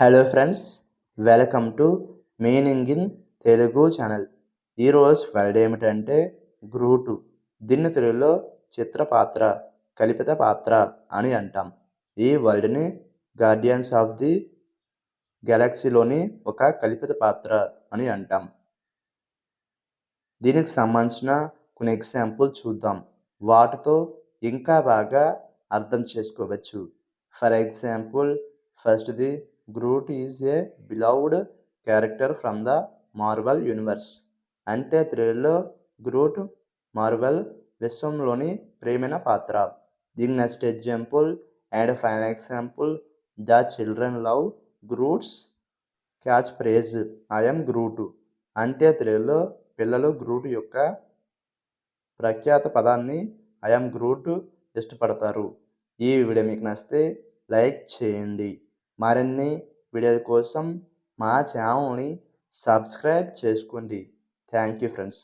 Hello friends, welcome to meaning in Telugu channel. ఈరోజు word ఏమిటంటే గ్రూటు. దీన్ని తెలుగులో చిత్రపాత్ర, కల్పిత పాత్ర అని అంటాం. ఈ వర్డ్ని గార్డియన్స్ ఆఫ్ ది గెలాక్సీలోని ఒక కల్పిత పాత్ర అని అంటాం. దీనికి సంబంధించిన కొన్ని ఎగ్జాంపుల్ చూద్దాం. వాటితో ఇంకా బాగా అర్థం చేసుకోవచ్చు. ఫర్ ఎగ్జాంపుల్, ఫస్ట్ది, Groot is a beloved character from the Marvel universe. అంటే తెలుగులో గ్రూట్ మార్వెల్ విశ్వంలోని ప్రేమైన పాత్ర. దీని next example and final example, the children love Groot's catch phrase I'm Groot. అంటే తెలుగులో పిల్లలు గ్రూట్ యొక్క ప్రఖ్యాత పదాన్ని ఐఎమ్ గ్రూట్ ఇష్టపడతారు. ఈ వీడియో మీకు నచ్చితే లైక్ చేయండి. మరిన్ని వీడియోల కోసం మా ఛానల్ని సబ్స్క్రైబ్ చేసుకోండి. Thank you friends.